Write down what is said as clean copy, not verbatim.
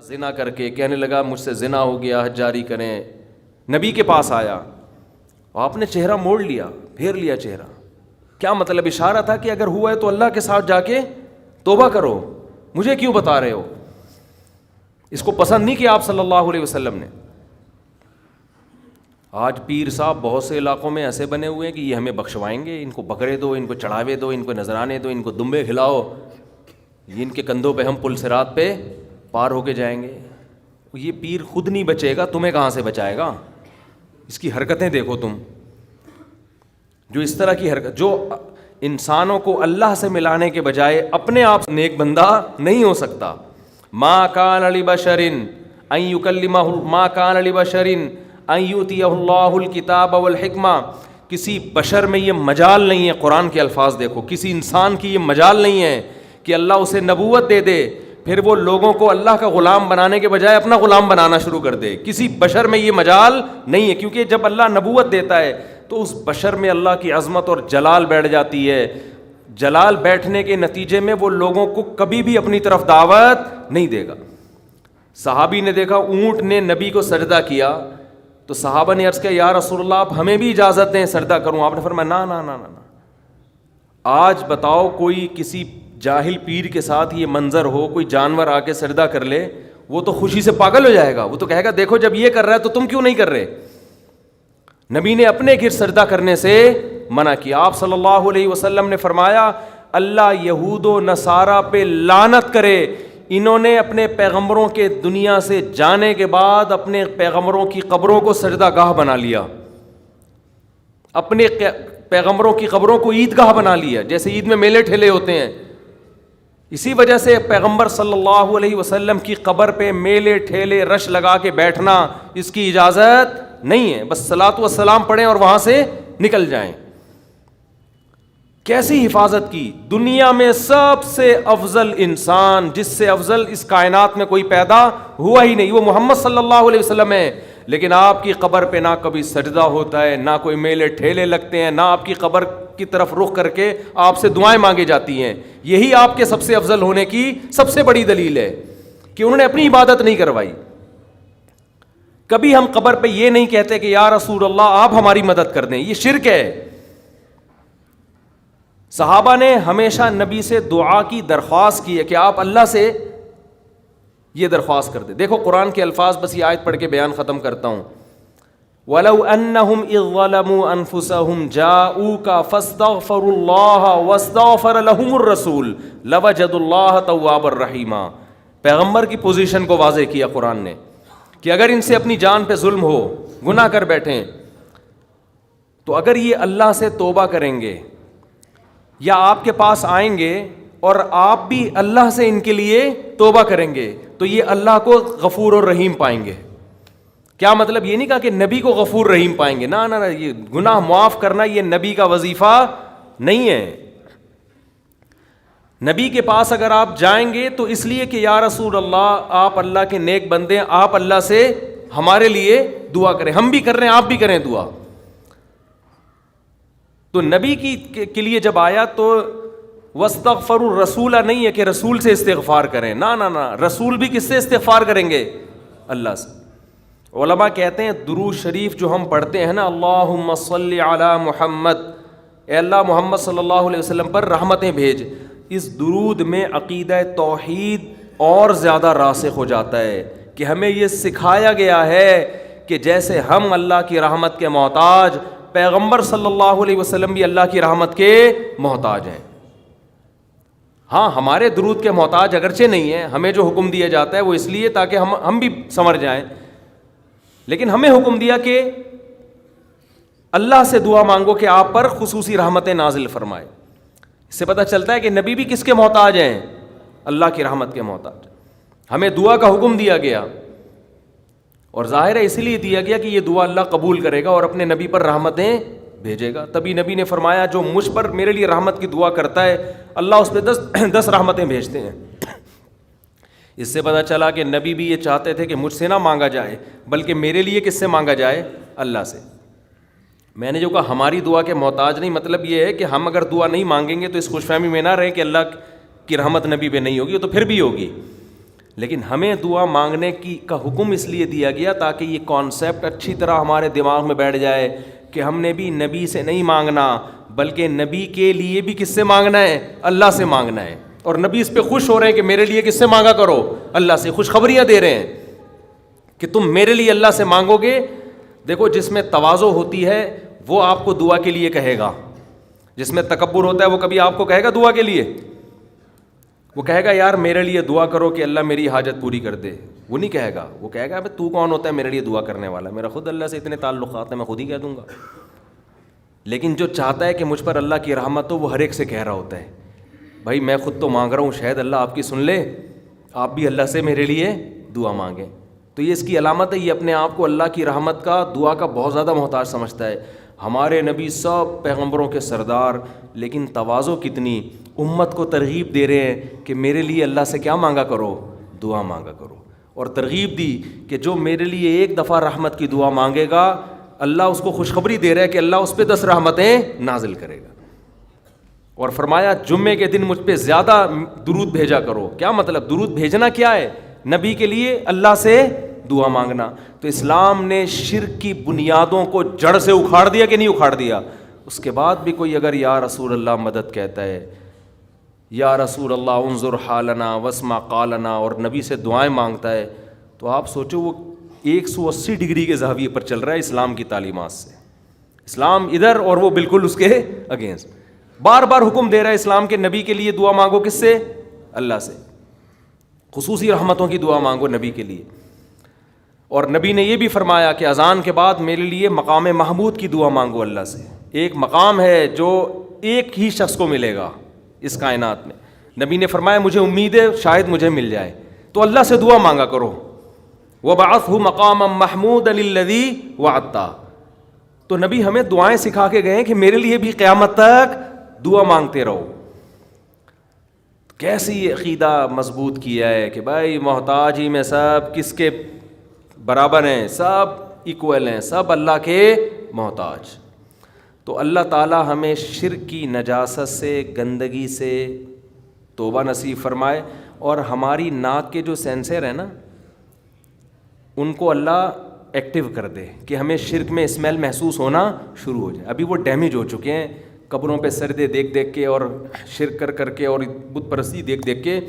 زنا کر کے کہنے لگا مجھ سے زنا ہو گیا، حج جاری کریں. نبی کے پاس آیا اور آپ نے چہرہ موڑ لیا، پھیر لیا چہرہ. کیا مطلب؟ اشارہ تھا کہ اگر ہوا ہے تو اللہ کے ساتھ جا کے توبہ کرو، مجھے کیوں بتا رہے ہو؟ اس کو پسند نہیں کیا آپ صلی اللہ علیہ وسلم نے. آج پیر صاحب بہت سے علاقوں میں ایسے بنے ہوئے ہیں کہ یہ ہمیں بخشوائیں گے، ان کو بکرے دو، ان کو چڑھاوے دو، ان کو نذرانے دو، ان کو دمبے کھلاؤ، یہ ان کے کندھوں پہ ہم پل صراط پہ پار ہو کے جائیں گے. یہ پیر خود نہیں بچے گا، تمہیں کہاں سے بچائے گا؟ اس کی حرکتیں دیکھو تم، جو اس طرح کی حرکت، جو انسانوں کو اللہ سے ملانے کے بجائے اپنے آپ نیک بندہ نہیں ہو سکتا. ما کان لبشر ان یکلمہ، ما کان لبشر ان یؤتیہ اللہ الکتاب والحکمہ. کسی بشر میں یہ مجال نہیں ہے، قرآن کے الفاظ دیکھو، کسی انسان کی یہ مجال نہیں ہے کہ اللہ اسے نبوت دے دے پھر وہ لوگوں کو اللہ کا غلام بنانے کے بجائے اپنا غلام بنانا شروع کر دے. کسی بشر میں یہ مجال نہیں ہے، کیونکہ جب اللہ نبوت دیتا ہے تو اس بشر میں اللہ کی عظمت اور جلال بیٹھ جاتی ہے. جلال بیٹھنے کے نتیجے میں وہ لوگوں کو کبھی بھی اپنی طرف دعوت نہیں دے گا. صحابی نے دیکھا اونٹ نے نبی کو سجدہ کیا تو صحابہ نے عرض کیا یا رسول اللہ آپ ہمیں بھی اجازت دیں سجدہ کروں. آپ نے فرمایا نا نا نا نا نا. آج بتاؤ کوئی کسی جاہل پیر کے ساتھ یہ منظر ہو، کوئی جانور آ کے سجدہ کر لے، وہ تو خوشی سے پاگل ہو جائے گا. وہ تو کہے گا دیکھو جب یہ کر رہا ہے تو تم کیوں نہیں کر رہے. نبی نے اپنے گھر سجدہ کرنے سے منع کیا. آپ صلی اللہ علیہ وسلم نے فرمایا اللہ یہود و نصارہ پہ لعنت کرے، انہوں نے اپنے پیغمبروں کے دنیا سے جانے کے بعد اپنے پیغمبروں کی قبروں کو سجدہ گاہ بنا لیا، اپنے پیغمبروں کی قبروں کو عیدگاہ بنا لیا، جیسے عید میں میلے ٹھیلے ہوتے ہیں. اسی وجہ سے پیغمبر صلی اللہ علیہ وسلم کی قبر پہ میلے ٹھیلے رش لگا کے بیٹھنا اس کی اجازت نہیں ہے. بس صلاۃ و سلام پڑھیں اور وہاں سے نکل جائیں. کیسی حفاظت کی. دنیا میں سب سے افضل انسان، جس سے افضل اس کائنات میں کوئی پیدا ہوا ہی نہیں، وہ محمد صلی اللہ علیہ وسلم ہے. لیکن آپ کی قبر پہ نہ کبھی سجدہ ہوتا ہے، نہ کوئی میلے ٹھیلے لگتے ہیں، نہ آپ کی قبر کی طرف رخ کر کے آپ سے دعائیں مانگی جاتی ہیں. یہی آپ کے سب سے افضل ہونے کی سب سے بڑی دلیل ہے کہ انہوں نے اپنی عبادت نہیں کروائی. کبھی ہم قبر پہ یہ نہیں کہتے کہ یا رسول اللہ آپ ہماری مدد کر دیں، یہ شرک ہے. صحابہ نے ہمیشہ نبی سے دعا کی درخواست کی ہے کہ آپ اللہ سے یہ درخواست کر دیں. دیکھو قرآن کے الفاظ، بس یہ آیت پڑھ کے بیان ختم کرتا ہوں. وَلَوْ أَنَّهُمْ إِذْ ظَلَمُوا أَنفُسَهُمْ جَاءُوكَ فَاسْتَغْفَرُوا اللَّهَ وَاسْتَغْفَرَ لَهُمُ الرَّسُولُ لَوَجَدُوا اللَّهَ تَوَّابًا رَحِيمًا. پیغمبر کی پوزیشن کو واضح کیا قرآن نے کہ اگر ان سے اپنی جان پہ ظلم ہو، گناہ کر بیٹھیں، تو اگر یہ اللہ سے توبہ کریں گے یا آپ کے پاس آئیں گے اور آپ بھی اللہ سے ان کے لیے توبہ کریں گے تو یہ اللہ کو غفور اور رحیم پائیں گے. کیا مطلب؟ یہ نہیں کہا کہ نبی کو غفور رحیم پائیں گے، نہ نہ، یہ گناہ معاف کرنا یہ نبی کا وظیفہ نہیں ہے. نبی کے پاس اگر آپ جائیں گے تو اس لیے کہ یا رسول اللہ آپ اللہ کے نیک بندے ہیں، آپ اللہ سے ہمارے لیے دعا کریں. ہم بھی کر رہے ہیں، آپ بھی کریں دعا. تو نبی کے لیے جب آیا تو وَاسْتَغْفَرُوا الرَّسُولَ نہیں ہے کہ رسول سے استغفار کریں، نہ نہ نہ، رسول بھی کس سے استغفار کریں گے؟ اللہ سے. علماء کہتے ہیں درود شریف جو ہم پڑھتے ہیں نا، اللہم صلی علی محمد، اے اللہ محمد صلی اللہ علیہ وسلم پر رحمتیں بھیج، اس درود میں عقیدہ توحید اور زیادہ راسخ ہو جاتا ہے کہ ہمیں یہ سکھایا گیا ہے کہ جیسے ہم اللہ کی رحمت کے محتاج، پیغمبر صلی اللہ علیہ وسلم بھی اللہ کی رحمت کے محتاج ہیں. ہاں ہمارے درود کے محتاج اگرچہ نہیں ہیں، ہمیں جو حکم دیا جاتا ہے وہ اس لیے تاکہ ہم بھی سمر جائیں، لیکن ہمیں حکم دیا کہ اللہ سے دعا مانگو کہ آپ پر خصوصی رحمتیں نازل فرمائے. اس سے پتہ چلتا ہے کہ نبی بھی کس کے محتاج ہیں؟ اللہ کی رحمت کے محتاج. ہمیں دعا کا حکم دیا گیا اور ظاہر ہے اس لیے دیا گیا کہ یہ دعا اللہ قبول کرے گا اور اپنے نبی پر رحمتیں بھیجے گا. تبھی نبی نے فرمایا جو مجھ پر میرے لیے رحمت کی دعا کرتا ہے اللہ اس پہ 10 رحمتیں بھیجتے ہیں. اس سے پتہ چلا کہ نبی بھی یہ چاہتے تھے کہ مجھ سے نہ مانگا جائے بلکہ میرے لیے کس سے مانگا جائے؟ اللہ سے. میں نے جو کہا ہماری دعا کے محتاج نہیں، مطلب یہ ہے کہ ہم اگر دعا نہیں مانگیں گے تو اس خوش فہمی میں نہ رہیں کہ اللہ کی رحمت نبی پہ نہیں ہوگی، تو پھر بھی ہوگی. لیکن ہمیں دعا مانگنے کا حکم اس لیے دیا گیا تاکہ یہ کانسیپٹ اچھی طرح ہمارے دماغ میں بیٹھ جائے کہ ہم نے بھی نبی سے نہیں مانگنا بلکہ نبی کے لیے بھی کس سے مانگنا ہے؟ اللہ سے مانگنا ہے. اور نبی اس پہ خوش ہو رہے ہیں کہ میرے لیے کس سے مانگا کرو؟ اللہ سے. خوشخبریاں دے رہے ہیں کہ تم میرے لیے اللہ سے مانگو گے. دیکھو جس میں تواضع ہوتی ہے وہ آپ کو دعا کے لیے کہے گا، جس میں تکبر ہوتا ہے وہ کبھی آپ کو کہے گا دعا کے لیے؟ وہ کہے گا یار میرے لیے دعا کرو کہ اللہ میری حاجت پوری کر دے. وہ نہیں کہے گا. وہ کہے گا تو کون ہوتا ہے میرے لیے دعا کرنے والا؟ میرا خود اللہ سے اتنے تعلقات ہیں، میں خود ہی کہہ دوں گا. لیکن جو چاہتا ہے کہ مجھ پر اللہ کی رحمت ہو وہ ہر ایک سے کہہ رہا ہوتا ہے بھائی میں خود تو مانگ رہا ہوں، شاید اللہ آپ کی سن لے، آپ بھی اللہ سے میرے لیے دعا مانگیں. تو یہ اس کی علامت ہے، یہ اپنے آپ کو اللہ کی رحمت کا، دعا کا بہت زیادہ محتاج سمجھتا ہے. ہمارے نبی سب پیغمبروں کے سردار، لیکن تواضع کتنی، امت کو ترغیب دے رہے ہیں کہ میرے لیے اللہ سے کیا مانگا کرو؟ دعا مانگا کرو. اور ترغیب دی کہ جو میرے لیے ایک دفعہ رحمت کی دعا مانگے گا اللہ اس کو خوشخبری دے رہا ہے کہ اللہ اس پہ 10 رحمتیں نازل کرے گا. اور فرمایا جمعے کے دن مجھ پہ زیادہ درود بھیجا کرو. کیا مطلب؟ درود بھیجنا کیا ہے؟ نبی کے لیے اللہ سے دعا مانگنا. تو اسلام نے شرک کی بنیادوں کو جڑ سے اکھاڑ دیا کہ نہیں اکھاڑ دیا؟ اس کے بعد بھی کوئی اگر یا رسول اللہ مدد کہتا ہے، یا رسول اللہ انظر حالنا واسمع قالنا، اور نبی سے دعائیں مانگتا ہے، تو آپ سوچو وہ 180 ڈگری کے زاویے پر چل رہا ہے اسلام کی تعلیمات سے. اسلام ادھر اور وہ بالکل اس کے اگینسٹ. بار بار حکم دے رہا ہے اسلام کے نبی کے لیے دعا مانگو. کس سے؟ اللہ سے. خصوصی رحمتوں کی دعا مانگو نبی کے لیے. اور نبی نے یہ بھی فرمایا کہ اذان کے بعد میرے لیے مقام محمود کی دعا مانگو اللہ سے. ایک مقام ہے جو ایک ہی شخص کو ملے گا اس کائنات میں. نبی نے فرمایا مجھے امید ہے شاید مجھے مل جائے، تو اللہ سے دعا مانگا کرو. وَبَعَثْهُ مَقَامًا مَحْمُودًا الَّذِي وَعَدتَّ. تو نبی ہمیں دعائیں سکھا کے گئے کہ میرے لیے بھی قیامت تک دعا مانگتے رہو. کیسی عقیدہ مضبوط کیا ہے کہ بھائی محتاج ہی میں سب کس کے برابر ہیں، سب ایکول ہیں، سب اللہ کے محتاج. تو اللہ تعالیٰ ہمیں شرک کی نجاست سے، گندگی سے توبہ نصیب فرمائے. اور ہماری ناک کے جو سینسر ہیں نا ان کو اللہ ایکٹیو کر دے کہ ہمیں شرک میں اسمیل محسوس ہونا شروع ہو جائے. ابھی وہ ڈیمیج ہو چکے ہیں قبروں پہ سردے دیکھ دیکھ کے اور شرک کر کر کے اور بت پرستی دیکھ دیکھ کے